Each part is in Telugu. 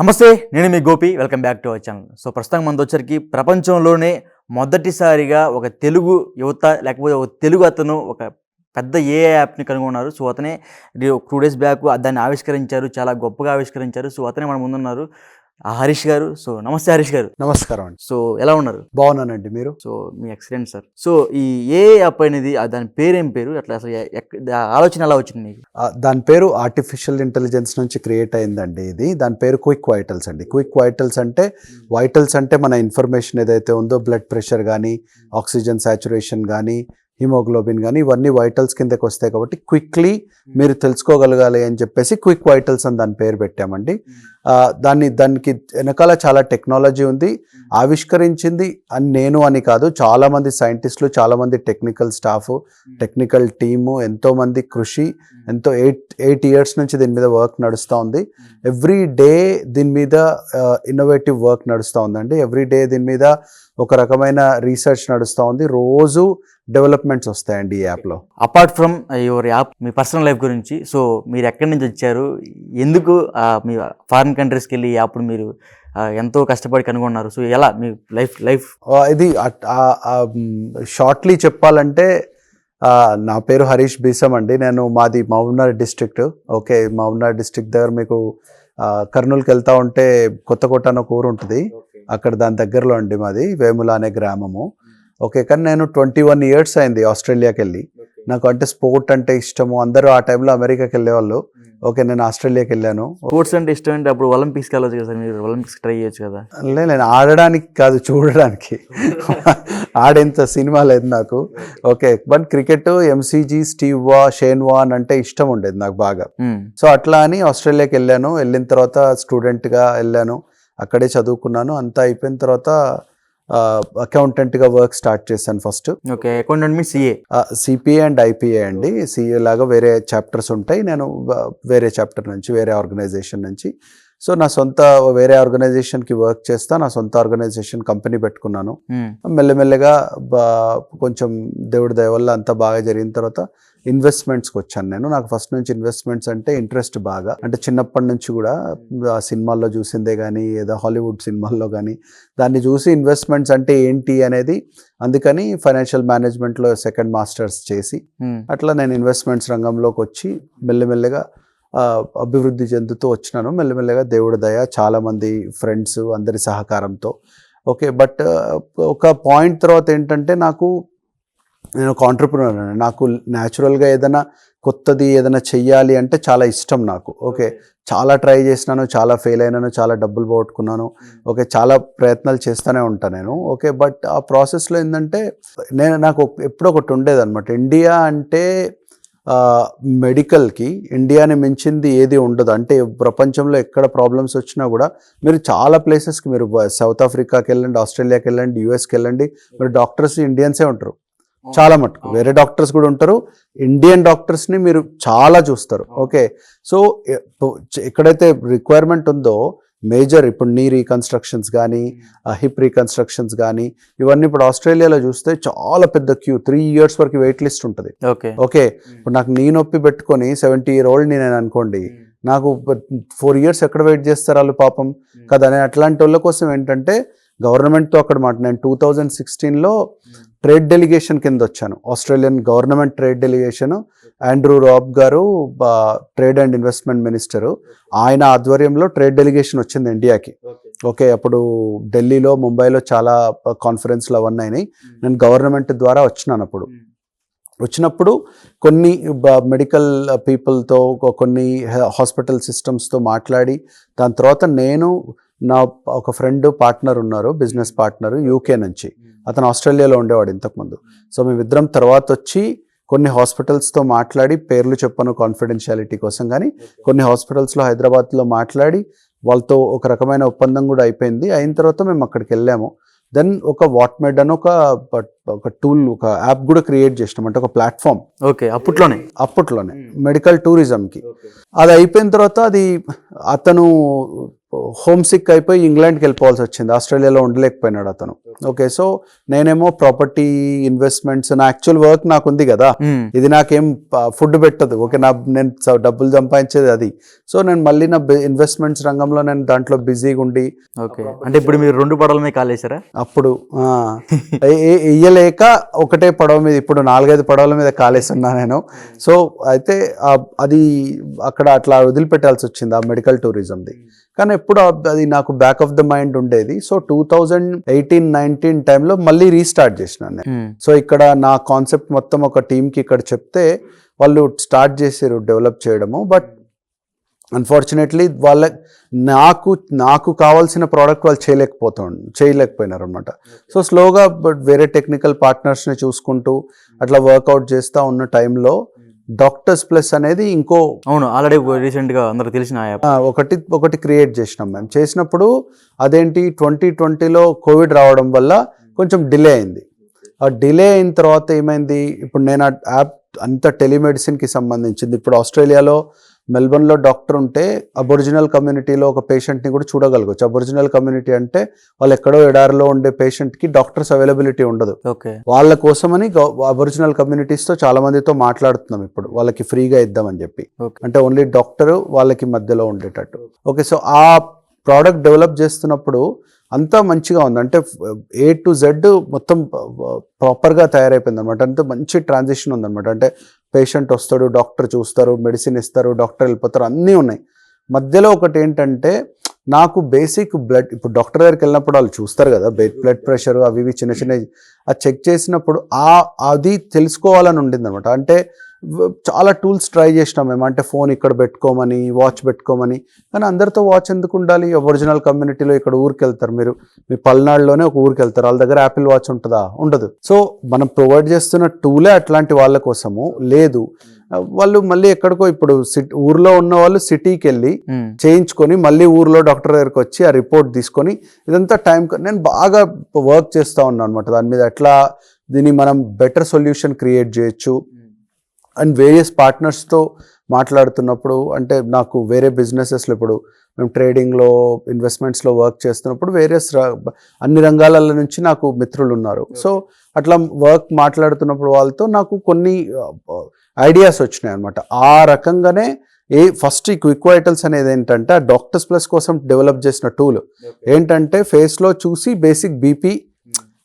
నమస్తే, నేను మీ Gopi. Welcome back to our channel. So ప్రస్తుతం మనది వచ్చరికి ప్రపంచంలోనే మొదటిసారిగా ఒక తెలుగు యువత లేకపోతే ఒక తెలుగు అతను ఒక పెద్ద ఏఐ యాప్ని కనుగొన్నారు. సో అతనే 2 days బ్యాక్ దాన్ని ఆవిష్కరించారు, చాలా గొప్పగా ఆవిష్కరించారు. సో అతనే మన ముందున్నారు హరీష్ గారు. సో నమస్తే హరీష్ గారు. నమస్కారం అండి. సో ఎలా ఉన్నారు? బాగున్నానండి. మీరు? సో మీ ఎక్సలెంట్ సార్. సో ఈ ఏఐ యాప్ అనేది దాని పేరేం పేరు, అట్లా అసలు ఆలోచన ఎలా వచ్చింది మీకు? దాని పేరు ఆర్టిఫిషియల్ ఇంటెలిజెన్స్ నుంచి క్రియేట్ అయిందండి. దాని పేరు క్విక్ వైటల్స్ అండి. క్విక్ వైటల్స్ అంటే మన ఇన్ఫర్మేషన్ ఏదైతే ఉందో బ్లడ్ ప్రెషర్ కానీ, ఆక్సిజన్ సాచురేషన్ కానీ, హిమోగ్లోబిన్ కానీ, ఇవన్నీ వైటల్స్ కిందకి వస్తాయి. కాబట్టి క్విక్లీ మీరు తెలుసుకోగలగాలి అని చెప్పేసి క్విక్ వైటల్స్ అని దాని పేరు పెట్టామండి. దానికి వెనకాల చాలా టెక్నాలజీ ఉంది. ఆవిష్కరించింది అని కాదు, చాలామంది సైంటిస్టులు, చాలామంది టెక్నికల్ స్టాఫ్, టెక్నికల్ టీము, ఎంతోమంది కృషి, ఎంతో 8 years నుంచి దీని మీద వర్క్ నడుస్తూ ఉంది. ఎవ్రీ డే దీని మీద ఇన్నోవేటివ్ వర్క్ నడుస్తూ ఉందండి. ఎవ్రీ డే దీని మీద ఒక రకమైన రీసెర్చ్ నడుస్తూ ఉంది. రోజు డెవలప్మెంట్స్ వస్తాయండి ఈ యాప్లో. Apart from your app, me personal life గురించి, సో మీరు ఎక్కడి నుంచి వచ్చారు, ఎందుకు మీ ఫారిన్ కంట్రీస్కి వెళ్ళి ఈ యాప్ను మీరు ఎంతో కష్టపడి కనుగొన్నారు, సో ఎలా మీ లైఫ్ ఇది షార్ట్లీ చెప్పాలంటే, నా పేరు హరీష్ బీసం అండి. మాది Mahabubnagar district. Okay, Mahabubnagar district దగ్గర మీకు కర్నూలుకి వెళ్తా ఉంటే కొత్తకోట అని ఒక ఊరు ఉంటుంది, అక్కడ దాని దగ్గరలో అండి మాది వేముల అనే గ్రామము. ఓకే, కానీ నేను 21 years అయింది ఆస్ట్రేలియాకి వెళ్ళి. నాకు అంటే స్పోర్ట్ అంటే ఇష్టము. అందరూ ఆ టైంలో అమెరికాకి వెళ్ళేవాళ్ళు. ఓకే, నేను ఆస్ట్రేలియాకి వెళ్ళాను. స్పోర్ట్స్ అంటే ఇష్టం అంటే అప్పుడు ఒలింపిక్స్కి వెళ్ళొచ్చు కదా సార్, మీరు ఒలింపిక్స్ ట్రై చేయొచ్చు కదా? నేను ఆడడానికి కాదు, చూడడానికి. ఆడేంత సినిమా లేదు నాకు. Okay, but cricket, MCG, Steve Waugh, Shane Warne అంటే ఇష్టం ఉండేది నాకు బాగా. సో అట్లా అని ఆస్ట్రేలియాకి వెళ్ళాను. వెళ్ళిన తర్వాత స్టూడెంట్గా వెళ్ళాను, అక్కడే చదువుకున్నాను. అంతా అయిపోయిన తర్వాత అకౌంటెంట్గా వర్క్ స్టార్ట్ చేశాను first. Okay, accountant means CPA and IPA అండి. సిఏ లాగా వేరే చాప్టర్స్ ఉంటాయి. నేను వేరే చాప్టర్ నుంచి, వేరే ఆర్గనైజేషన్ నుంచి, సో నా సొంత వేరే ఆర్గనైజేషన్కి వర్క్ చేస్తా. నా సొంత ఆర్గనైజేషన్ కంపెనీ పెట్టుకున్నాను. మెల్లమెల్లగా కొంచెం దేవుడి దయ వల్ల అంతా బాగా జరిగిన తర్వాత ఇన్వెస్ట్మెంట్స్కి వచ్చాను. నాకు ఫస్ట్ నుంచి ఇన్వెస్ట్మెంట్స్ అంటే ఇంట్రెస్ట్ బాగా. అంటే చిన్నప్పటి నుంచి కూడా ఆ సినిమాల్లో చూసిందే కానీ, ఏదో హాలీవుడ్ సినిమాల్లో కానీ దాన్ని చూసి ఇన్వెస్ట్మెంట్స్ అంటే ఏంటి అనేది, అందుకని ఫైనాన్షియల్ మేనేజ్మెంట్లో సెకండ్ మాస్టర్స్ చేసి అట్లా నేను ఇన్వెస్ట్మెంట్స్ రంగంలోకి వచ్చి మెల్లమెల్లగా అభివృద్ధి చెందుతూ వచ్చినాను. మెల్లమెల్లగా దేవుడి దయ, చాలామంది ఫ్రెండ్స్ అందరి సహకారంతో. ఓకే, బట్ ఒక పాయింట్ తర్వాత ఏంటంటే, నేను ఒక ఆంట్రప్రెన్యూర్ అండి. నాకు న్యాచురల్గా ఏదైనా కొత్తది ఏదైనా చెయ్యాలి అంటే చాలా ఇష్టం నాకు. ఓకే, చాలా ట్రై చేసినాను, చాలా ఫెయిల్ అయినాను, చాలా డబ్బులు పోగొట్టుకున్నాను. ఓకే, చాలా ప్రయత్నాలు చేస్తూనే ఉంటాను నేను. ఓకే, బట్ ఆ ప్రాసెస్లో ఏంటంటే, నాకు ఎప్పుడో ఒకటి ఉండేది అనమాట. ఇండియా అంటే మెడికల్కి ఇండియాని మించింది ఏది ఉండదు. అంటే ప్రపంచంలో ఎక్కడ ప్రాబ్లమ్స్ వచ్చినా కూడా మీరు చాలా ప్లేసెస్కి, మీరు సౌత్ ఆఫ్రికాకి వెళ్ళండి, ఆస్ట్రేలియాకి వెళ్ళండి, యూఎస్కి వెళ్ళండి, మీరు డాక్టర్స్ ఇండియన్సే ఉంటారు చాలా మటుకు. వేరే డాక్టర్స్ కూడా ఉంటారు, ఇండియన్ డాక్టర్స్ని మీరు చాలా చూస్తారు. ఓకే, సో ఎక్కడైతే రిక్వైర్మెంట్ ఉందో మేజర్, ఇప్పుడు నీ రీకన్స్ట్రక్షన్స్ కానీ, హిప్ రీకన్స్ట్రక్షన్స్ కానీ, ఇవన్నీ ఇప్పుడు ఆస్ట్రేలియాలో చూస్తే చాలా పెద్ద క్యూ, 3 years వరకు వెయిట్ లిస్ట్ ఉంటుంది. ఓకే, ఇప్పుడు నాకు నీ నొప్పి పెట్టుకొని 70-year-old నేను అనుకోండి, నాకు 4 years ఎక్కడ వెయిట్ చేస్తారు వాళ్ళు పాపం కదా. నేను అట్లాంటి వాళ్ళ కోసం ఏంటంటే గవర్నమెంట్తో అక్కడ నేను 2016లో ట్రేడ్ డెలిగేషన్ కింద వచ్చాను. Australian government trade delegation, Andrew Robb గారు ట్రేడ్ అండ్ ఇన్వెస్ట్మెంట్ మినిస్టరు, ఆయన ఆధ్వర్యంలో ట్రేడ్ డెలిగేషన్ వచ్చింది ఇండియాకి. ఓకే, అప్పుడు ఢిల్లీలో, ముంబైలో చాలా కాన్ఫరెన్స్లు అవన్నీ అయినాయి. నేను గవర్నమెంట్ ద్వారా వచ్చినప్పుడు కొన్ని మెడికల్ పీపుల్తో, కొన్ని హాస్పిటల్ సిస్టమ్స్తో మాట్లాడి, దాని తర్వాత నా ఒక ఫ్రెండ్ పార్ట్నర్ ఉన్నారు, బిజినెస్ పార్ట్నర్ యూకే నుంచి. అతను ఆస్ట్రేలియాలో ఉండేవాడు ఇంతకుముందు. సో మేమిద్దరం తర్వాత వచ్చి కొన్ని హాస్పిటల్స్తో మాట్లాడి, పేర్లు చెప్పను కాన్ఫిడెన్షియాలిటీ కోసం, కానీ కొన్ని హాస్పిటల్స్లో హైదరాబాద్లో మాట్లాడి వాళ్ళతో ఒక రకమైన ఒప్పందం కూడా అయిపోయింది. అయిన తర్వాత మేము అక్కడికి వెళ్ళాము. దెన్ ఒక వాట్మెడ్ అని ఒక టూల్, ఒక యాప్ కూడా క్రియేట్ చేసినాం, అంటే ఒక ప్లాట్ఫామ్. ఓకే, అప్పట్లోనే మెడికల్ టూరిజంకి. అది అయిపోయిన తర్వాత అతను హోమ్ సిక్ అయిపోయి ఇంగ్లాండ్కి వెళ్ళిపోవాల్సి వచ్చింది, ఆస్ట్రేలియాలో ఉండలేకపోయినాడు అతను. ఓకే, సో నేనేమో ప్రాపర్టీ ఇన్వెస్ట్మెంట్స్, నా యాక్చువల్ వర్క్ నాకు ఉంది కదా, ఇది నాకేం ఫుడ్ పెట్టదు. ఓకే, నేను డబ్బులు సంపాదించేది అది. సో నేను మళ్ళీ నా ఇన్వెస్ట్మెంట్స్ రంగంలో నేను దాంట్లో బిజీగా ఉండి. ఓకే, అంటే ఇప్పుడు మీరు 2 పడవల మీద కాలేసారా? అప్పుడు ఇయ్యలేక ఒకటే పడవ మీద, ఇప్పుడు 4-5 పడవల మీద కాలేస్తున్నా నేను. సో అయితే అది అక్కడ అట్లా వదిలిపెట్టాల్సి వచ్చింది ఆ మెడికల్ టూరిజంది. కానీ ఎప్పుడు అది నాకు బ్యాక్ ఆఫ్ ద మైండ్ ఉండేది. సో 2018-19 టైంలో మళ్ళీ రీస్టార్ట్ చేసినాను నేను. సో ఇక్కడ నా కాన్సెప్ట్ మొత్తం ఒక టీంకి ఇక్కడ చెప్తే వాళ్ళు స్టార్ట్ చేసారు డెవలప్ చేయడము. బట్ అన్ఫార్చునేట్లీ నాకు కావాల్సిన ప్రోడక్ట్ వాళ్ళు చేయలేకపోయినారు అనమాట. సో స్లోగా బట్ వేరే టెక్నికల్ పార్ట్నర్స్ని చూసుకుంటూ అట్లా వర్కౌట్ చేస్తూ ఉన్న టైంలో డాక్టర్స్ ప్లస్ అనేది ఇంకో, అవును, ఆల్రెడీ రీసెంట్ గా అందరికి తెలిసిన ఒకటి క్రియేట్ చేసినాం మేము. చేసినప్పుడు అదేంటి 2020లో కోవిడ్ రావడం వల్ల కొంచెం డిలే అయింది. ఆ డిలే అయిన తర్వాత ఏమైంది, ఇప్పుడు నేను ఆ యాప్ అంత టెలిమెడిసిన్కి సంబంధించింది. ఇప్పుడు ఆస్ట్రేలియాలో మెల్బర్న్లో డాక్టర్ ఉంటే అబొరిజినల్ కమ్యూనిటీలో ఒక పేషెంట్ని కూడా చూడగలగచ్చు. అబొరిజినల్ కమ్యూనిటీ అంటే వాళ్ళు ఎక్కడో ఎడారిలో ఉండే పేషెంట్కి డాక్టర్స్ అవైలబిలిటీ ఉండదు. వాళ్ళ కోసమని అబొరిజినల్ కమ్యూనిటీస్తో చాలా మందితో మాట్లాడుతున్నాం ఇప్పుడు, వాళ్ళకి ఫ్రీగా ఇద్దామని చెప్పి. అంటే ఓన్లీ డాక్టర్ వాళ్ళకి మధ్యలో ఉండేటట్టు. ఓకే, సో ఆ ప్రోడక్ట్ డెవలప్ చేస్తున్నప్పుడు అంతా మంచిగా ఉంది. అంటే A to Z మొత్తం ప్రాపర్గా తయారైపోయింది అనమాట. అంతా మంచి ట్రాన్సిషన్ ఉందన్నమాట. అంటే పేషెంట్ వస్తాడు, డాక్టర్ చూస్తారు, మెడిసిన్ ఇస్తారు, డాక్టర్ వెళ్ళిపోతారు, అన్నీ ఉన్నాయి. మధ్యలో ఒకటి ఏంటంటే నాకు బేసిక్ బ్లడ్, ఇప్పుడు డాక్టర్ దగ్గరికి వెళ్ళినప్పుడు వాళ్ళు చూస్తారు కదా బ్లడ్ ప్రెషర్ అవి ఇవి చిన్న చిన్న, అది చెక్ చేసినప్పుడు అది తెలుసుకోవాలని ఉండింది అనమాట. అంటే చాలా టూల్స్ ట్రై చేసినాం మేము. అంటే ఫోన్ ఇక్కడ పెట్టుకోమని, వాచ్ పెట్టుకోమని. కానీ అందరితో వాచ్ ఎందుకు ఉండాలి? ఒరిజినల్ కమ్యూనిటీలో ఇక్కడ ఊరికి వెళ్తారు, మీరు మీ పల్నాడులోనే ఒక ఊరికి వెళ్తారు, వాళ్ళ దగ్గర యాపిల్ వాచ్ ఉంటుందా? ఉండదు. సో మనం ప్రొవైడ్ చేస్తున్న టూలే అట్లాంటి వాళ్ళ కోసము లేదు. వాళ్ళు మళ్ళీ ఎక్కడికో, ఇప్పుడు ఊర్లో ఉన్న వాళ్ళు సిటీకి వెళ్ళి చేయించుకొని మళ్ళీ ఊర్లో డాక్టర్ దగ్గరికి వచ్చి ఆ రిపోర్ట్ తీసుకొని, ఇదంతా టైం. నేను బాగా వర్క్ చేస్తూ ఉన్నాను అనమాట దాని మీద. ఎట్లా దీన్ని మనం బెటర్ సొల్యూషన్ క్రియేట్ చేయొచ్చు అండ్ వేరియస్ పార్ట్నర్స్తో మాట్లాడుతున్నప్పుడు. అంటే నాకు వేరే బిజినెసెస్లో, ఇప్పుడు మేము ట్రేడింగ్లో, ఇన్వెస్ట్మెంట్స్లో వర్క్ చేస్తున్నప్పుడు వేరియస్ అన్ని రంగాల నుంచి నాకు మిత్రులు ఉన్నారు. సో అట్లా వర్క్ మాట్లాడుతున్నప్పుడు వాళ్ళతో నాకు కొన్ని ఐడియాస్ వచ్చినాయి అనమాట. ఆ రకంగానే ఫస్ట్ ఈ క్విక్ వైటల్స్ అనేది ఏంటంటే ఆ డాక్టర్స్ ప్లస్ కోసం డెవలప్ చేసిన టూల్. ఏంటంటే ఫేస్లో చూసి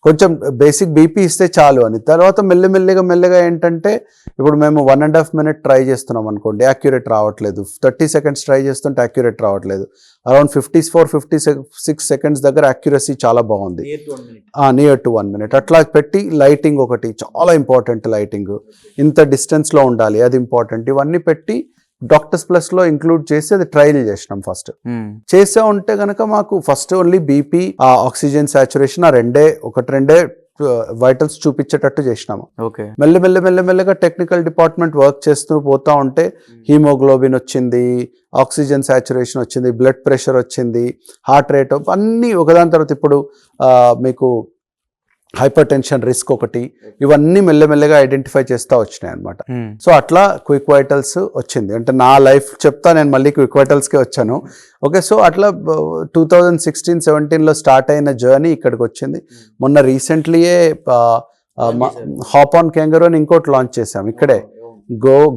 కొంచెం బేసిక్ బీపీ ఇస్తే చాలు అని. తర్వాత మెల్లగా ఏంటంటే ఇప్పుడు మేము 1.5 minute ట్రై చేస్తున్నాం అనుకోండి, యాక్యురేట్ రావట్లేదు. 30 seconds ట్రై చేస్తుంటే యాక్యురేట్ రావట్లేదు. అరౌండ్ 54-56 seconds దగ్గర యాక్యురసీ చాలా బాగుంది, నియర్ టు 1 minute. అట్లా పెట్టి లైటింగ్ ఒకటి చాలా ఇంపార్టెంట్, లైటింగ్ ఇంత డిస్టెన్స్లో ఉండాలి, అది ఇంపార్టెంట్. ఇవన్నీ పెట్టి డాక్టర్స్ ప్లస్ లో ఇంక్లూడ్ చేసి అది ట్రయల్ చేసినాం. ఫస్ట్ చేసా ఉంటే గనక మాకు first only BP, oxygen saturation, ఆ రెండే వైటల్స్ చూపించేటట్టు చేసినాము. మెల్లగా టెక్నికల్ డిపార్ట్మెంట్ వర్క్ చేస్తూ పోతా ఉంటే హీమోగ్లోబిన్ వచ్చింది, ఆక్సిజన్ సాచురేషన్ వచ్చింది, బ్లడ్ ప్రెషర్ వచ్చింది, హార్ట్ రేట్ అన్నీ ఒకదాని తర్వాత ఇప్పుడు మీకు హైపర్ టెన్షన్ రిస్క్ ఒకటి, ఇవన్నీ మెల్లగా ఐడెంటిఫై చేస్తూ వచ్చినాయి అనమాట. సో అట్లా క్విక్ వైటల్స్ వచ్చింది. అంటే నా లైఫ్ చెప్తా, నేను మళ్ళీ క్విక్ వైటల్స్కే వచ్చాను. ఓకే, సో అట్లా 2016-17లో స్టార్ట్ అయిన జర్నీ ఇక్కడికి వచ్చింది. మొన్న రీసెంట్లీయే హాప్ ఆన్ క్యాంగరూ అని ఇంకోటి లాంచ్ చేసాం ఇక్కడే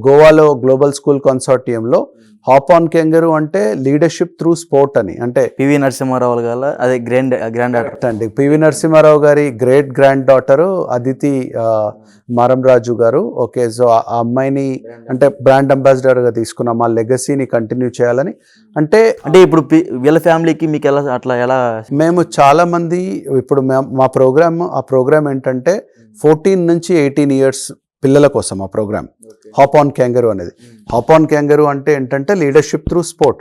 గోవాలో గ్లోబల్ స్కూల్ కన్సార్టియంలో. హాప్ ఆన్ క్యాంగరూ అంటే లీడర్షిప్ త్రూ స్పోర్ట్ అని. అంటే పివి నరసింహారావు గారు, అదే గ్రాండ్ డాటర్ అండి. పివి నరసింహారావు గారి great grand daughter Aditi Maramraju garu. Okay, so ఆ అమ్మాయిని అంటే బ్రాండ్ అంబాసిడర్గా తీసుకున్నాం, ఆ లెగసీని కంటిన్యూ చేయాలని. అంటే ఇప్పుడు వీళ్ళ ఫ్యామిలీకి మీకు ఎలా మేము చాలా మంది ఇప్పుడు మా ప్రోగ్రామ్ ఏంటంటే 14 నుంచి 18 years పిల్లల కోసం ఆ ప్రోగ్రామ్ హాప్ ఆన్ క్యాంగరూ అనేది. హాప్ ఆన్ క్యాంగరూ అంటే ఏంటంటే leadership through sport,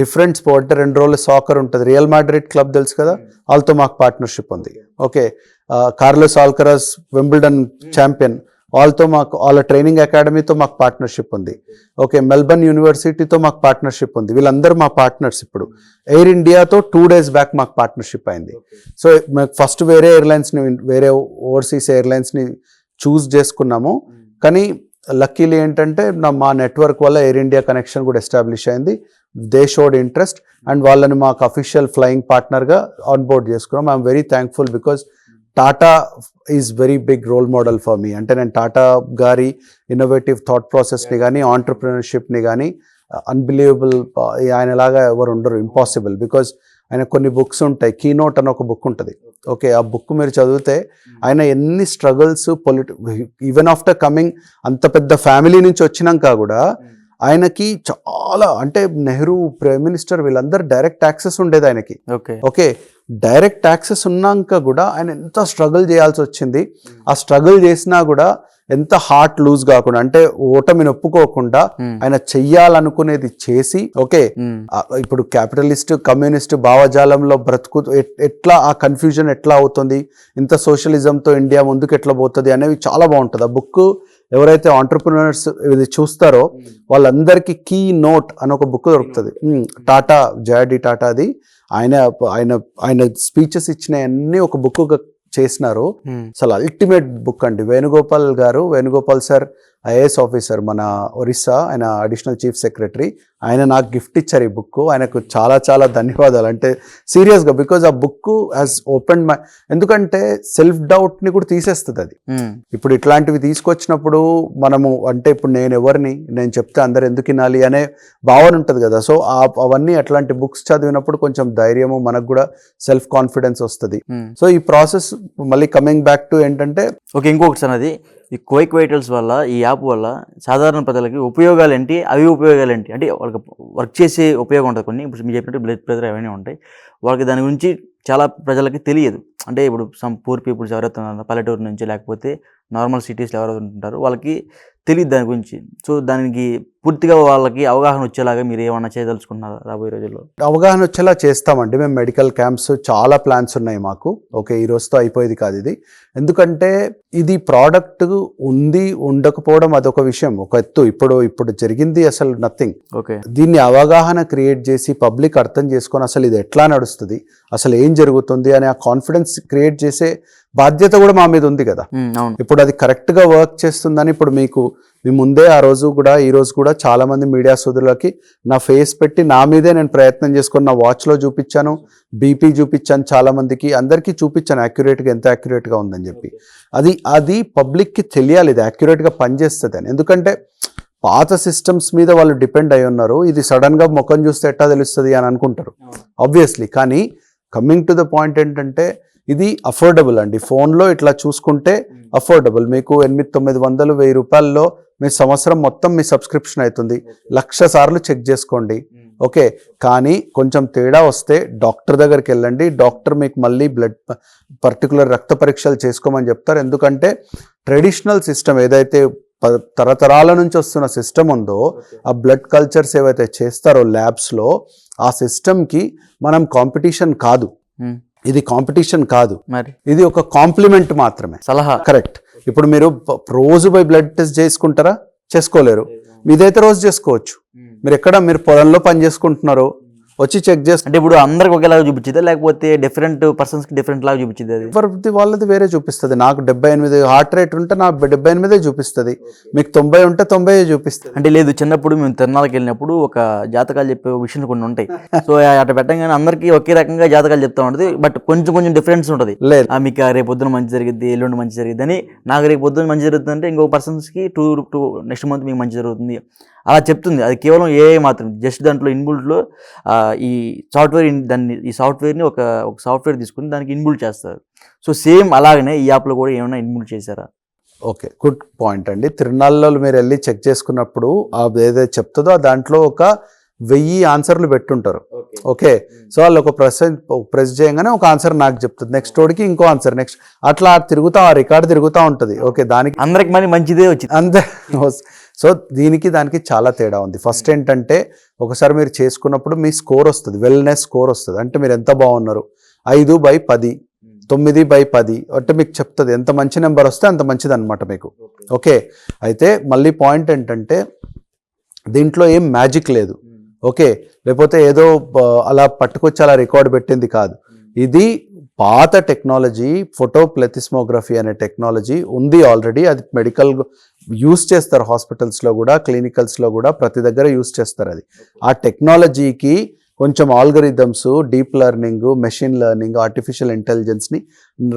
different sport. 2 రోజులు సాకర్ ఉంటుంది, రియల్ మాడ్రిడ్ క్లబ్ తెలుసు కదా, వాళ్ళతో మాకు పార్ట్నర్షిప్ ఉంది. ఓకే, కార్లోస్ ఆల్కరాజ్ వింబుల్డన్ ఛాంపియన్, వాళ్ళ ట్రైనింగ్ అకాడమీతో మాకు పార్ట్నర్షిప్ ఉంది. ఓకే, మెల్బర్న్ యూనివర్సిటీతో మాకు పార్ట్నర్షిప్ ఉంది. వీళ్ళందరూ మా పార్ట్నర్స్. ఇప్పుడు ఎయిర్ ఇండియాతో 2 days బ్యాక్ మాకు పార్ట్నర్షిప్ అయింది. సో మాకు ఫస్ట్ వేరే ఓవర్సీస్ ఎయిర్లైన్స్ని చూస్ చేసుకున్నాము. కానీ లక్కీలీ ఏంటంటే మా నెట్వర్క్ వల్ల ఎయిర్ ఇండియా కనెక్షన్ కూడా ఎస్టాబ్లిష్ అయింది. దే షోడ్ ఇంట్రెస్ట్ అండ్ వాళ్ళని మాకు అఫీషియల్ ఫ్లయింగ్ పార్ట్నర్గా ఆన్ బోర్డ్ చేసుకున్నాం. I'm very thankful because Tata is very big role model for me. అంటే నేను టాటా గారి ఇన్నోవేటివ్ థాట్ ప్రాసెస్ని కానీ ఆంటర్ప్రినర్షిప్ని కానీ అన్బిలీవబుల్, ఆయనలాగా ఎవరు ఉండరు, ఇంపాసిబుల్. బికాజ్ ఆయన కొన్ని బుక్స్ ఉంటాయి, కీనోట్ అని ఒక బుక్ ఉంటుంది. ఓకే, ఆ బుక్ మీరు చదివితే ఆయన ఎన్ని స్ట్రగుల్స్ ఈవెన్ ఆఫ్టర్ కమింగ్ అంత పెద్ద ఫ్యామిలీ నుంచి వచ్చినాక కూడా ఆయనకి చాలా, అంటే నెహ్రూ, ప్రైమ్ మినిస్టర్, వీళ్ళందరూ డైరెక్ట్ యాక్సెస్ ఉండేది ఆయనకి. ఓకే, డైరెక్ట్ యాక్సెస్ ఉన్నాక కూడా ఆయన ఎంత స్ట్రగుల్ చేయాల్సి వచ్చింది. ఆ స్ట్రగుల్ చేసినా కూడా ఎంత హార్ట్ లూజ్ కాకుండా, అంటే ఓటమిని ఒప్పుకోకుండా ఆయన చెయ్యాలనుకునేది చేసి, ఓకే, ఇప్పుడు క్యాపిటలిస్ట్ కమ్యూనిస్ట్ భావజాలంలో బ్రతుకు ఎట్లా, ఆ కన్ఫ్యూజన్ ఎట్లా అవుతుంది, ఇంత సోషలిజంతో ఇండియా ముందుకు ఎట్లా పోతుంది అనేవి చాలా బాగుంటుంది. ఆ బుక్ ఎవరైతే ఆంటర్ప్రినర్స్ ఇది చూస్తారో వాళ్ళందరికీ కీ నోట్ అని ఒక బుక్ దొరుకుతుంది. టాటా, జేఆర్డి టాటాది. ఆయన ఆయన ఆయన స్పీచెస్ ఇచ్చిన అన్ని ఒక బుక్ చేసినారు. అసలు అల్టిమేట్ బుక్ అండి. వేణుగోపాల్ సార్ ఐఏఎస్ ఆఫీసర్, మన ఒరిస్సా, ఆయన అడిషనల్ చీఫ్ సెక్రటరీ. ఆయన నాకు గిఫ్ట్ ఇచ్చారు ఈ బుక్. ఆయనకు చాలా చాలా ధన్యవాదాలు, అంటే సీరియస్గా. బికాజ్ ఆ బుక్ హ్యాస్ ఓపెన్ మై, ఎందుకంటే సెల్ఫ్ డౌట్ని కూడా తీసేస్తుంది అది. ఇప్పుడు ఇట్లాంటివి తీసుకొచ్చినప్పుడు మనము, అంటే ఇప్పుడు నేను ఎవరిని, నేను చెప్తే అందరు ఎందుకు వినాలి అనే భావన ఉంటుంది కదా. సో అవన్నీ అట్లాంటి బుక్స్ చదివినప్పుడు కొంచెం ధైర్యము, మనకు కూడా సెల్ఫ్ కాన్ఫిడెన్స్ వస్తుంది. సో ఈ ప్రాసెస్ మళ్ళీ కమింగ్ బ్యాక్ టు ఏంటంటే, ఓకే, ఇంకొకటి సార్, అది ఈ క్విక్ వైటల్స్ వల్ల, ఈ యాప్ వల్ల సాధారణ ప్రజలకి ఉపయోగాలు ఏంటి, అవి ఉపయోగాలు ఏంటి, అంటే వాళ్ళకి వర్క్ చేసే ఉపయోగం ఉంటుంది కొన్ని. ఇప్పుడు మీరు చెప్పినట్టు బ్లడ్ ప్రెషర్ అవన్నీ ఉంటాయి, వాళ్ళకి దాని గురించి చాలా ప్రజలకి తెలియదు. అంటే ఇప్పుడు సమ్ పూర్ పీపుల్స్ ఎవరైతే ఉన్నారో పల్లెటూరు నుంచి, లేకపోతే నార్మల్ సిటీస్లో ఎవరైతే ఉంటారో వాళ్ళకి తెలియదు దాని గురించి. సో దానికి పూర్తిగా వాళ్ళకి అవగాహన వచ్చేలాగా మీరు ఏమన్నా చేయదలుచుకున్నారా రాబోయే రోజుల్లో? అవగాహన వచ్చేలా చేస్తామండి. మేము మెడికల్ క్యాంప్స్ చాలా ప్లాన్స్ ఉన్నాయి మాకు. ఓకే, ఈ రోజుతో అయిపోయేది కాదు ఇది. ఎందుకంటే ఇది ప్రోడక్ట్ ఉంది ఉండకపోవడం అదొక విషయం, ఒక ఎత్తు. ఇప్పుడు జరిగింది అసలు నథింగ్. ఓకే, దీన్ని అవగాహన క్రియేట్ చేసి పబ్లిక్ అర్థం చేసుకొని అసలు ఇది ఎట్లా నడుస్తుంది, అసలు ఏం జరుగుతుంది అనే ఆ కాన్ఫిడెన్స్ క్రియేట్ చేసే బాధ్యత కూడా మా మీద ఉంది కదా. ఇప్పుడు అది కరెక్ట్గా వర్క్ చేస్తుందని ఇప్పుడు మీ ముందే ఆ రోజు కూడా, ఈ రోజు కూడా చాలా మంది మీడియా సోదరులకి నా ఫేస్ పెట్టి నా మీదే నేను ప్రయత్నం చేసుకొని నా వాచ్లో చూపించాను, బీపీ చూపించాను, చాలా మందికి అందరికీ చూపించాను యాక్యురేట్గా, ఎంత యాక్యురేట్గా ఉందని చెప్పి. అది పబ్లిక్కి తెలియాలి ఇది యాక్యురేట్గా పనిచేస్తుంది అని. ఎందుకంటే పాత సిస్టమ్స్ మీద వాళ్ళు డిపెండ్ అయి ఉన్నారు. ఇది సడన్గా ముఖం చూస్తే ఎట్టా తెలుస్తుంది అని అనుకుంటారు ఆబ్వియస్లీ. కానీ కమింగ్ టు ద పాయింట్ ఏంటంటే ఇది అఫోర్డబుల్ అండి. ఫోన్లో ఇట్లా చూసుకుంటే అఫోర్డబుల్. మీకు 800-900 1000 రూపాయల్లో మీ సంవత్సరం మొత్తం మీ సబ్స్క్రిప్షన్ అవుతుంది. 1,00,000 సార్లు చెక్ చేసుకోండి. ఓకే, కానీ కొంచెం తేడా వస్తే డాక్టర్ దగ్గరికి వెళ్ళండి. డాక్టర్ మీకు మళ్ళీ పర్టికులర్ రక్త పరీక్షలు చేసుకోమని చెప్తారు. ఎందుకంటే ట్రెడిషనల్ సిస్టమ్ ఏదైతే తరతరాల నుంచి వస్తున్న సిస్టమ్ ఉందో, ఆ బ్లడ్ కల్చర్స్ ఏవైతే చేస్తారో ల్యాబ్స్లో, ఆ సిస్టమ్కి మనం కాంపిటీషన్ కాదు. ఇది కాంపిటీషన్ కాదు, ఇది ఒక కాంప్లిమెంట్ మాత్రమే, సలహా. కరెక్ట్. ఇప్పుడు మీరు రోజు పోయి బ్లడ్ టెస్ట్ చేసుకుంటారా? చేసుకోలేరు. మీదైతే రోజు చేసుకోవచ్చు. మీరు పొలంలో పని చేసుకుంటున్నారు, వచ్చి చెక్ చేసి, అంటే ఇప్పుడు అందరికి ఒకేలాగా చూపించిందా, లేకపోతే డిఫరెంట్ పర్సన్స్కి డిఫరెంట్ లాగా చూపించింది? అది ఎవరిది వాళ్ళది వేరే చూపిస్తుంది. నాకు 78 హార్ట్ రేట్ ఉంటే నా 78 చూపిస్తుంది, మీకు 90 ఉంటే 90 చూపిస్తుంది. అంటే లేదు, చిన్నప్పుడు మేము తిరునాళ్ళకి వెళ్ళినప్పుడు ఒక జాతకాలు చెప్పే విషయాలు కొన్ని ఉంటాయి. సో అట్లా పెట్టగానే అందరికీ ఒకే రకంగా జాతకాలు చెప్తా ఉంటుంది, బట్ కొంచెం డిఫరెన్స్ ఉంటుంది. లేదు, మీకు రేపు పొద్దున మంచి జరిగింది, ఎల్లుండి మంచి జరిగింది అని. నాకు రేపు పొద్దున మంచి జరుగుతుంది అంటే ఇంకో పర్సన్స్కి టూ నెక్స్ట్ మంత్ మీకు మంచి జరుగుతుంది అలా చెప్తుంది. అది కేవలం ఏఐ మాత్రం, జస్ట్ దాంట్లో ఇన్బుల్ట్లో ఈ సాఫ్ట్వేర్ని ఒక సాఫ్ట్వేర్ తీసుకుని దానికి ఇన్బుల్ట్ చేస్తారు. సో సేమ్ అలాగనే ఈ యాప్లో కూడా ఏమైనా ఇన్బుల్ట్ చేశారా? ఓకే, గుడ్ పాయింట్ అండి. తిరునాళ్ళలో మీరు వెళ్ళి చెక్ చేసుకున్నప్పుడు ఏదైతే చెప్తుందో దాంట్లో ఒక 1000 ఆన్సర్లు పెట్టుంటారు. ఓకే, సో వాళ్ళు ఒక ప్రెస్ చేయగానే ఒక ఆన్సర్ నాకు చెప్తుంది, నెక్స్ట్ వాడికి ఇంకో ఆన్సర్, నెక్స్ట్ అట్లా తిరుగుతా, ఆ రికార్డ్ తిరుగుతూ ఉంటుంది. ఓకే, దానికి అందరికి మరి మంచిదే వచ్చింది అంతే. సో దానికి చాలా తేడా ఉంది. ఫస్ట్ ఏంటంటే ఒకసారి మీరు చేసుకున్నప్పుడు మీ స్కోర్ వస్తుంది, వెల్నెస్ స్కోర్ వస్తుంది. అంటే మీరు ఎంత బాగున్నారు, 5/10, 9/10 అంటే మీకు చెప్తుంది. ఎంత మంచి నెంబర్ వస్తే అంత మంచిది అనమాట మీకు. ఓకే, అయితే మళ్ళీ పాయింట్ ఏంటంటే దీంట్లో ఏం మ్యాజిక్ లేదు. ఓకే, లేకపోతే ఏదో అలా పట్టుకొచ్చి అలా రికార్డ్ పెట్టింది కాదు. ఇది పాత టెక్నాలజీ, ఫోటో ప్లెథిస్మోగ్రఫీ అనే టెక్నాలజీ ఉంది ఆల్రెడీ. అది యూస్ చేస్తారు హాస్పిటల్స్లో కూడా, క్లినికల్స్లో కూడా, ప్రతి దగ్గర యూస్ చేస్తారు. అది ఆ టెక్నాలజీకి కొంచెం algorithms, deep learning, machine learning, artificial ఇంటెలిజెన్స్ని,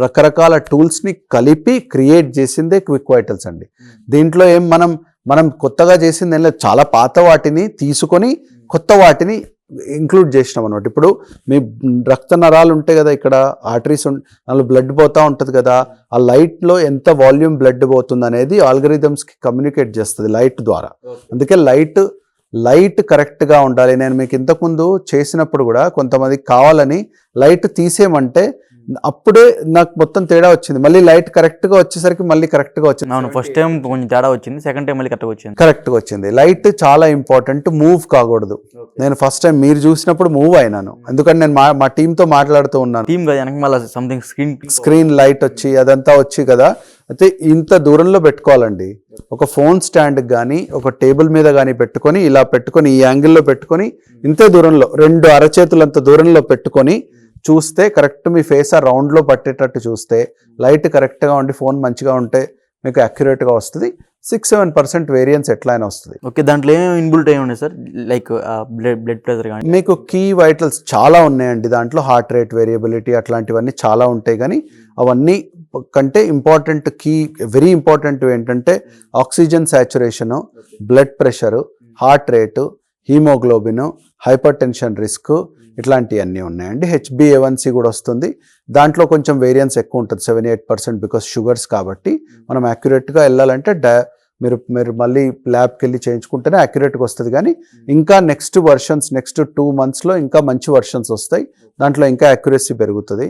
రకరకాల టూల్స్ని కలిపి క్రియేట్ చేసిందే క్విక్ వైటల్స్ అండి. దీంట్లో ఏం మనం కొత్తగా చేసింది ఏం లేదు, చాలా పాత వాటిని తీసుకొని కొత్త వాటిని ఇంక్లూడ్ చేసినాం అనమాట. ఇప్పుడు మీ రక్త నరాలు ఉంటాయి కదా, ఇక్కడ ఆర్టరీస్ అందులో బ్లడ్ పోతూ ఉంటుంది కదా, ఆ లైట్లో ఎంత వాల్యూమ్ బ్లడ్ పోతుంది అనేది ఆల్గరిథమ్స్కి కమ్యూనికేట్ చేస్తుంది లైట్ ద్వారా. అందుకే లైట్ కరెక్ట్గా ఉండాలి. నేను మీకు ఇంతకుముందు చేసినప్పుడు కూడా కొంతమందికి కావాలని లైట్ తీసేయమంటే అప్పుడే నాకు మొత్తం తేడా వచ్చింది. మళ్ళీ లైట్ కరెక్ట్గా వచ్చేసరికి మళ్ళీ కరెక్ట్గా వచ్చింది. అవును, ఫస్ట్ టైం కొంచెం తేడా వచ్చింది, సెకండ్ టైం మళ్ళీ కరెక్ట్గా వచ్చింది. లైట్ చాలా ఇంపార్టెంట్, మూవ్ కాకూడదు. నేను ఫస్ట్ టైం మీరు చూసినప్పుడు మూవ్ అయినాను, ఎందుకంటే నేను మా టీంతో మాట్లాడుతూ ఉన్నాను. టీమ్ సంథింగ్ స్క్రీన్ లైట్ వచ్చి అదంతా వచ్చి కదా, అయితే ఇంత దూరంలో పెట్టుకోవాలండి. ఒక ఫోన్ స్టాండ్ కానీ ఒక టేబుల్ మీద కానీ పెట్టుకొని, ఇలా పెట్టుకొని ఈ యాంగిల్లో పెట్టుకొని, ఇంతే దూరంలో 2 అరచేతులంత దూరంలో పెట్టుకొని చూస్తే కరెక్ట్ మీ ఫేస్ ఆ రౌండ్లో పట్టేటట్టు చూస్తే, లైట్ కరెక్ట్గా ఉండి ఫోన్ మంచిగా ఉంటే మీకు అక్యురేట్గా వస్తుంది. 6-7% వేరియన్స్ ఎట్లా అయినా వస్తుంది. ఓకే, దాంట్లో ఏమేమి ఇన్బుల్ట్ అయి ఉన్నాయి సార్? లైక్ బ్లడ్ ప్రెషర్ కానీ మీకు కీ వైటల్స్ చాలా ఉన్నాయండి. దాంట్లో హార్ట్ రేట్ వేరియబిలిటీ అట్లాంటివన్నీ చాలా ఉంటాయి. కానీ అవన్నీ కంటే ఇంపార్టెంట్ వెరీ ఇంపార్టెంట్ ఏంటంటే oxygen saturation, blood pressure, heart rate, haemoglobin, hypertension risk, ఇట్లాంటివన్నీ ఉన్నాయండి. HbA1c కూడా వస్తుంది. దాంట్లో కొంచెం వేరియన్స్ ఎక్కువ ఉంటుంది, 7-8%, బికాస్ షుగర్స్ కాబట్టి. మనం యాక్యురేట్గా వెళ్ళాలంటే మీరు మళ్ళీ ల్యాబ్కి వెళ్ళి చేయించుకుంటేనే యాక్యురేట్గా వస్తుంది. కానీ ఇంకా నెక్స్ట్ 2 monthsలో ఇంకా మంచి వర్షన్స్ వస్తాయి, దాంట్లో ఇంకా యాక్యురసీ పెరుగుతుంది.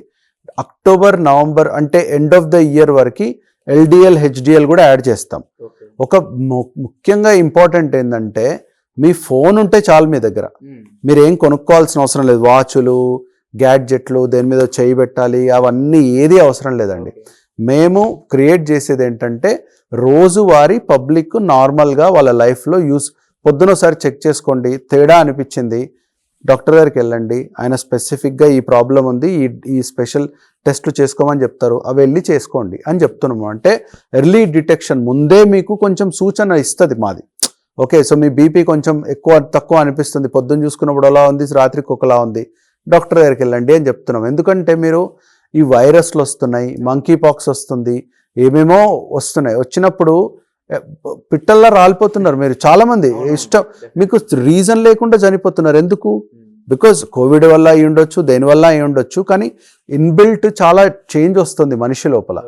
అక్టోబర్, నవంబర్ అంటే ఎండ్ ఆఫ్ ద ఇయర్ వరకు LDL, HDL కూడా యాడ్ చేస్తాం. ఒక ముఖ్యంగా ఇంపార్టెంట్ ఏంటంటే మీ ఫోన్ ఉంటే చాలు మీ దగ్గర, మీరు ఏం కొనుక్కోవాల్సిన అవసరం లేదు. వాచులు, గ్యాడ్జెట్లు, దేని మీద చేయి పెట్టాలి అవన్నీ ఏది అవసరం లేదండి. మేము క్రియేట్ చేసేది ఏంటంటే రోజువారీ పబ్లిక్ నార్మల్గా వాళ్ళ లైఫ్లో పొద్దునోసారి చెక్ చేసుకోండి, తేడా అనిపించింది డాక్టర్ గారికి వెళ్ళండి, ఆయన స్పెసిఫిక్గా ఈ ప్రాబ్లం ఉంది, ఈ స్పెషల్ టెస్ట్లు చేసుకోమని చెప్తారు, అవి వెళ్ళి చేసుకోండి అని చెప్తున్నాము. అంటే ఎర్లీ డిటెక్షన్ ముందే మీకు కొంచెం సూచన ఇస్తుంది మాది. ఓకే, సో మీ బీపీ కొంచెం తక్కువ అనిపిస్తుంది, పొద్దున్న చూసుకున్నప్పుడు అలా ఉంది, రాత్రికి ఒకలా ఉంది, డాక్టర్ దగ్గరికి వెళ్ళండి అని చెప్తున్నాం. ఎందుకంటే మీరు ఈ వైరస్లు వస్తున్నాయి, మంకీ పాక్స్ వస్తుంది, ఏమేమో వస్తున్నాయి. వచ్చినప్పుడు పిట్టల్లా రాలిపోతున్నారు మీరు, చాలామంది ఇష్టం మీకు రీజన్ లేకుండా చనిపోతున్నారు. ఎందుకు? బికాజ్ కోవిడ్ వల్ల అయి ఉండొచ్చు, దేనివల్ల అయి ఉండొచ్చు, కానీ ఇన్బిల్ట్ చాలా చేంజ్ వస్తుంది మనిషి లోపల.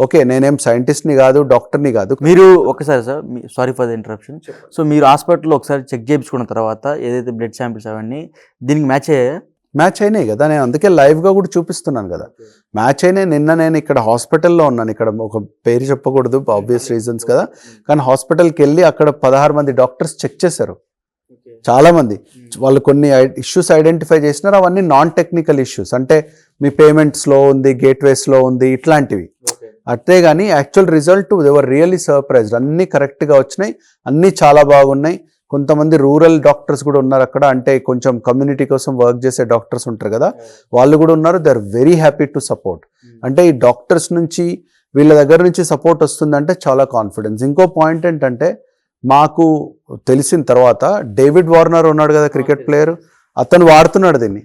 ఓకే, నేనేం సైంటిస్ట్ని కాదు, డాక్టర్ని కాదు. మీరు ఒకసారి sir, sorry for the interruption, so మీరు హాస్పిటల్లో ఒకసారి చెక్ చేయించుకున్న తర్వాత ఏదైతే బ్లడ్ శాంపిల్స్ అవన్నీ దీనికి మ్యాచ్ అయినాయి కదా, నేను అందుకే లైవ్గా కూడా చూపిస్తున్నాను కదా, మ్యాచ్ అయినాయి. నిన్న నేను ఇక్కడ హాస్పిటల్లో ఉన్నాను, ఇక్కడ ఒక పేరు చెప్పకూడదు ఆబ్వియస్ రీజన్స్ కదా, కానీ హాస్పిటల్కి వెళ్ళి అక్కడ 16 మంది డాక్టర్స్ చెక్ చేశారు. చాలామంది వాళ్ళు కొన్ని ఇష్యూస్ ఐడెంటిఫై చేసినారు, అవన్నీ నాన్ టెక్నికల్ ఇష్యూస్, అంటే మీ పేమెంట్స్లో ఉంది, గేట్వేస్లో ఉంది, ఇట్లాంటివి. అంతే కానీ యాక్చువల్ రిజల్ట్ దేవర్ రియల్లీ సర్ప్రైజ్డ్, అన్నీ కరెక్ట్గా వచ్చినాయి, అన్నీ చాలా బాగున్నాయి. కొంతమంది రూరల్ డాక్టర్స్ కూడా ఉన్నారు అక్కడ, అంటే కొంచెం కమ్యూనిటీ కోసం వర్క్ చేసే డాక్టర్స్ ఉంటారు కదా, వాళ్ళు కూడా ఉన్నారు. They are very happy to support. అంటే ఈ డాక్టర్స్ నుంచి వీళ్ళ దగ్గర నుంచి సపోర్ట్ వస్తుందంటే చాలా కాన్ఫిడెన్స్. ఇంకో పాయింట్ ఏంటంటే మాకు తెలిసిన తర్వాత డేవిడ్ వార్నర్ ఉన్నాడు కదా, క్రికెట్ ప్లేయర్, అతను వాడుతున్నాడు దీన్ని.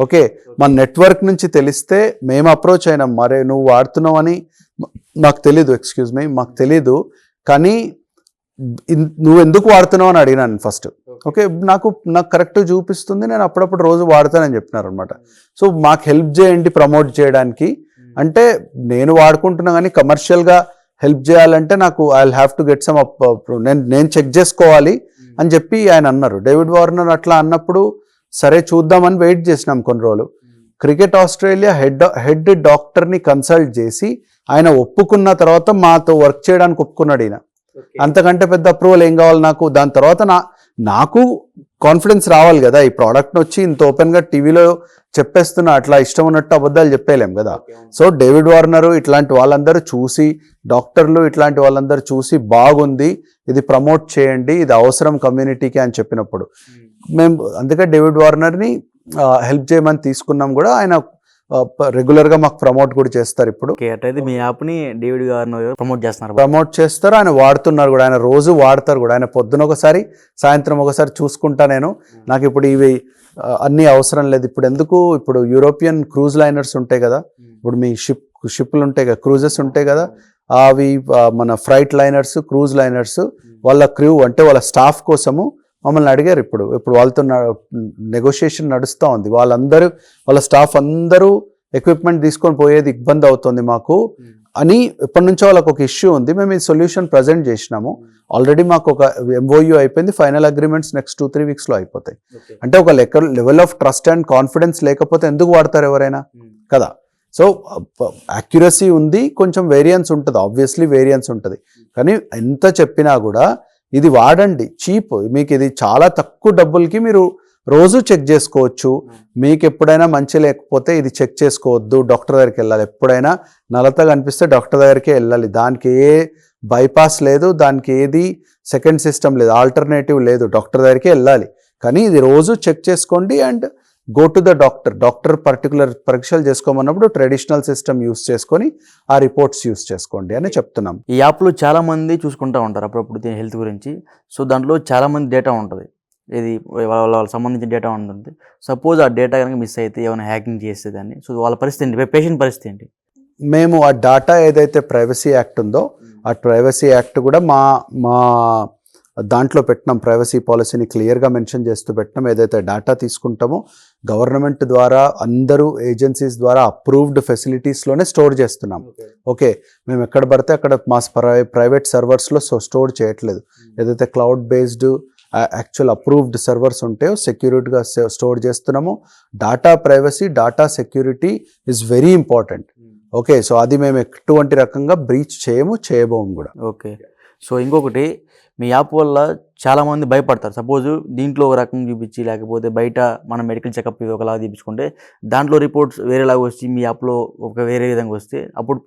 ఓకే, మన నెట్వర్క్ నుంచి తెలిస్తే మేము అప్రోచ్ అయినాం, మరే నువ్వు వాడుతున్నావు అని నాకు తెలీదు, మాకు తెలీదు, కానీ నువ్వు ఎందుకు వాడుతున్నావు అని అడిగినాను ఫస్ట్. ఓకే, నాకు కరెక్ట్ చూపిస్తుంది, నేను అప్పుడప్పుడు రోజు వాడతానని చెప్పినారు అనమాట. సో మాకు హెల్ప్ చేయండి ప్రమోట్ చేయడానికి అంటే, నేను వాడుకుంటున్నా కానీ కమర్షియల్గా హెల్ప్ చేయాలంటే నాకు I will have to get some నేను చెక్ చేసుకోవాలి అని చెప్పి ఆయన అన్నారు. డేవిడ్ వార్నర్ అట్లా అన్నప్పుడు సరే చూద్దామని వెయిట్ చేసినాం కొన్ని రోజులు. క్రికెట్ ఆస్ట్రేలియా హెడ్ డాక్టర్ని కన్సల్ట్ చేసి ఆయన ఒప్పుకున్న తర్వాత మాతో వర్క్ చేయడానికి ఒప్పుకున్నాడు ఈయన. అంతకంటే పెద్ద అప్రూవల్ ఏం కావాలి నాకు? దాని తర్వాత నాకు కాన్ఫిడెన్స్ రావాలి కదా, ఈ ప్రోడక్ట్ని వచ్చి ఇంత ఓపెన్గా టీవీలో చెప్పేస్తున్నా, అట్లా ఇష్టం ఉన్నట్టు అబద్ధాలు చెప్పేయలేం కదా. సో డేవిడ్ వార్నరు ఇట్లాంటి వాళ్ళందరూ చూసి, డాక్టర్లు ఇట్లాంటి వాళ్ళందరూ చూసి బాగుంది, ఇది ప్రమోట్ చేయండి, ఇది అవసరం కమ్యూనిటీకి అని చెప్పినప్పుడు మేము అందుకే డేవిడ్ వార్నర్ని హెల్ప్ చేయమని తీసుకున్నాం కూడా. ఆయన రెగ్యులర్గా మాకు ప్రమోట్ కూడా చేస్తారు ఇప్పుడు. ఓకే, అట్లయితే మీ యాప్ని డేవిడ్ గారు ప్రమోట్ చేస్తున్నారు. ప్రమోట్ చేస్తారు, ఆయన వాడుతున్నారు కూడా, ఆయన రోజు వాడతారు కూడా. ఆయన పొద్దున ఒకసారి సాయంత్రం ఒకసారి చూసుకుంటా నేను. నాకు ఇప్పుడు ఇవి అన్నీ అవసరం లేదు. ఇప్పుడు ఎందుకు, ఇప్పుడు యూరోపియన్ క్రూజ్ లైనర్స్ ఉంటాయి కదా, ఇప్పుడు మీ షిప్లు ఉంటాయి కదా, క్రూజెస్ ఉంటాయి కదా, అవి మన ఫ్రైట్ లైనర్స్, క్రూజ్ లైనర్స్ వాళ్ళ క్రూ అంటే వాళ్ళ స్టాఫ్ కోసము మమ్మల్ని అడిగారు. ఇప్పుడు వాళ్ళతో నెగోషియేషన్ నడుస్తూ ఉంది. వాళ్ళ స్టాఫ్ అందరూ ఎక్విప్మెంట్ తీసుకొని పోయేది ఇబ్బంది అవుతుంది మాకు అని ఎప్పటి నుంచో వాళ్ళకి ఒక ఇష్యూ ఉంది. మేము ఈ సొల్యూషన్ ప్రజెంట్ చేసినాము. ఆల్రెడీ మాకు ఒక MOU అయిపోయింది. ఫైనల్ అగ్రిమెంట్స్ నెక్స్ట్ 2-3 వీక్స్లో అయిపోతాయి. అంటే ఒక level of trust and confidence లేకపోతే ఎందుకు వాడతారు ఎవరైనా కదా. సో యాక్యురసీ ఉంది, కొంచెం వేరియన్స్ ఉంటుంది, ఆబ్వియస్లీ వేరియన్స్ ఉంటుంది. కానీ ఎంత చెప్పినా కూడా ఇది వాడండి, చీప్. మీకు ఇది చాలా తక్కువ డబ్బులకి మీరు రోజు చెక్ చేసుకోవచ్చు. మీకు ఎప్పుడైనా మంచి లేకపోతే ఇది చెక్ చేసుకోవద్దు, డాక్టర్ దగ్గరికి వెళ్ళాలి. ఎప్పుడైనా నలత కనిపిస్తే డాక్టర్ దగ్గరికే వెళ్ళాలి. దానికి ఏ బైపాస్ లేదు, దానికి ఏది సెకండ్ సిస్టమ్ లేదు, ఆల్టర్నేటివ్ లేదు, డాక్టర్ దగ్గరికే వెళ్ళాలి. కానీ ఇది రోజు చెక్ చేసుకోండి and go to the doctor particular పరీక్షలు చేసుకోమన్నప్పుడు ట్రెడిషనల్ సిస్టమ్ యూస్ చేసుకొని ఆ రిపోర్ట్స్ యూస్ చేసుకోండి అని చెప్తున్నాం. ఈ యాప్లో చాలా మంది చూసుకుంటూ ఉంటారు అప్పుడప్పుడు దీని హెల్త్ గురించి. సో దాంట్లో చాలా మంది డేటా ఉంటుంది, ఇది వాళ్ళ సంబంధించిన డేటా ఉంటుంది. సపోజ్ ఆ డేటా కనుక మిస్ అయితే, ఏమైనా హ్యాకింగ్ చేస్తే దాన్ని, సో వాళ్ళ పరిస్థితి ఏంటి, పేషెంట్ పరిస్థితి ఏంటి? మేము ఆ డాటా ఏదైతే ప్రైవసీ యాక్ట్ ఉందో ఆ ప్రైవసీ యాక్ట్ కూడా మా దాంట్లో పెట్టినాం. ప్రైవసీ పాలసీని క్లియర్గా మెన్షన్ చేస్తూ పెట్టినాం. ఏదైతే డేటా తీసుకుంటామో గవర్నమెంట్ ద్వారా, అందరూ ఏజెన్సీస్ ద్వారా అప్రూవ్డ్ ఫెసిలిటీస్లోనే స్టోర్ చేస్తున్నాం. ఓకే, మేము ఎక్కడ పడితే అక్కడ మా ప్రైవేట్ సర్వర్స్లో స్టోర్ చేయట్లేదు. ఏదైతే cloud based actual approved servers ఉంటాయో సెక్యూరిటీగా స్టోర్ చేస్తున్నాము. Data privacy, data security is very important. Okay, so అది మేము ఎటువంటి రకంగా బ్రీచ్ చేయబోము కూడా. ఓకే, సో ఇంకొకటి, మీ యాప్ వల్ల చాలామంది భయపడతారు. సపోజ్ దీంట్లో ఒక రకం చూపించి, లేకపోతే బయట మనం మెడికల్ చెకప్ ఒకలాగా చూపించుకుంటే దాంట్లో రిపోర్ట్స్ వేరేలాగా వచ్చి మీ యాప్లో ఒక వేరే విధంగా వస్తే అప్పుడు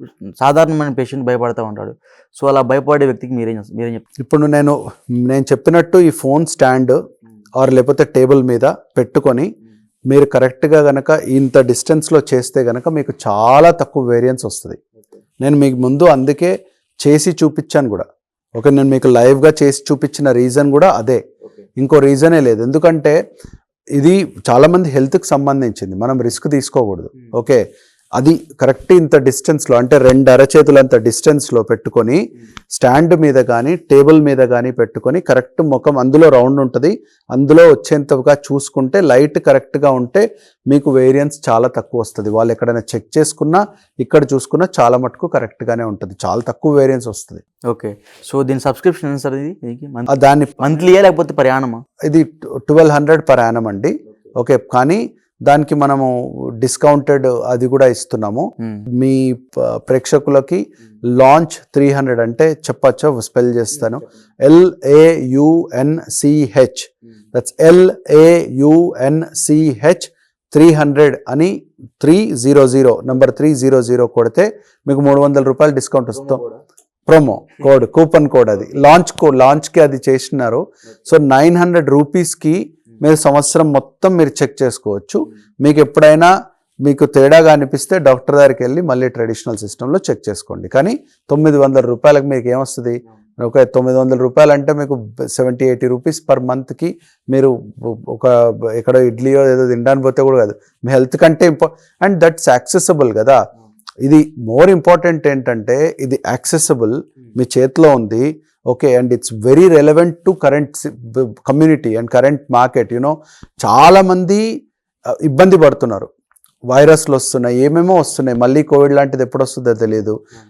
సాధారణమైన పేషెంట్ భయపడుతూ ఉంటాడు. సో అలా భయపడే వ్యక్తికి మీరేం చెప్తారు? ఇప్పుడు నేను చెప్పినట్టు ఈ ఫోన్ స్టాండ్ ఆర్ లేకపోతే టేబుల్ మీద పెట్టుకొని మీరు కరెక్ట్గా కనుక ఇంత డిస్టెన్స్లో చేస్తే కనుక మీకు చాలా తక్కువ వేరియన్స్ వస్తుంది. నేను మీకు ముందు అందుకే చేసి చూపించాను కూడా. ఓకే, నేను మీకు లైవ్గా చేసి చూపించిన రీజన్ కూడా అదే, ఇంకో రీజనే లేదు. ఎందుకంటే ఇది చాలామంది హెల్త్కి సంబంధించింది, మనం రిస్క్ తీసుకోకూడదు. ఓకే, అది కరెక్ట్ ఇంత డిస్టెన్స్లో, అంటే 2 అరచేతులంత డిస్టెన్స్లో పెట్టుకొని స్టాండ్ మీద కానీ టేబుల్ మీద కానీ పెట్టుకొని కరెక్ట్ ముఖం అందులో రౌండ్ ఉంటుంది, అందులో వచ్చేంతగా చూసుకుంటే లైట్ కరెక్ట్గా ఉంటే మీకు వేరియన్స్ చాలా తక్కువ వస్తుంది. వాళ్ళు ఎక్కడైనా చెక్ చేసుకున్నా ఇక్కడ చూసుకున్నా చాలా మటుకు కరెక్ట్గానే ఉంటుంది, చాలా తక్కువ వేరియన్స్ వస్తుంది. ఓకే, సో దీని సబ్స్క్రిప్షన్ ఎంత సార్? దాన్ని మంత్లీయా లేకపోతే పర్ యానమా? ఇది 1200 పర్ యానం అండి. ఓకే, కానీ దానికి మనము డిస్కౌంటెడ్ అది కూడా ఇస్తున్నాము. మీ ప్రేక్షకులకి లాంచ్ 300 అంటే చెప్పచ్చా, స్పెల్ చేస్తాను, LAUNCH, దట్స్ LAUNCH 300 అని 300 నంబర్ 300 కొడితే మీకు 300 రూపాయలు డిస్కౌంట్ వస్తాం. ప్రోమో కోడ్, కూపన్ కోడ్, అది లాంచ్కి అది చేసినారు. సో 900 రూపీస్కి మీరు సంవత్సరం మొత్తం మీరు చెక్ చేసుకోవచ్చు. మీకు ఎప్పుడైనా మీకు తేడాగా అనిపిస్తే డాక్టర్ దగ్గరికి వెళ్ళి మళ్ళీ ట్రెడిషనల్ సిస్టంలో చెక్ చేసుకోండి. కానీ 900 రూపాయలకు మీకు ఏమొస్తుంది? ఒక 900 రూపాయలు అంటే మీకు 70-80 రూపీస్ పర్ మంత్కి మీరు ఒక ఎక్కడో ఇడ్లీయో ఏదో తినడానికి పోతే కూడా కాదు, మీ హెల్త్ కంటే అండ్ దట్స్ యాక్సెసిబుల్ కదా. ఇది మోర్ ఇంపార్టెంట్ ఏంటంటే ఇది యాక్సెసిబుల్, మీ చేతిలో ఉంది. Okay, and it's very relevant to current community and current market. చాలామంది ఇబ్బంది పడుతున్నారు, వైరస్లు వస్తున్నాయి, ఏమేమో వస్తున్నాయి, మళ్ళీ కోవిడ్ లాంటిది ఎప్పుడు వస్తుందో తెలియదు.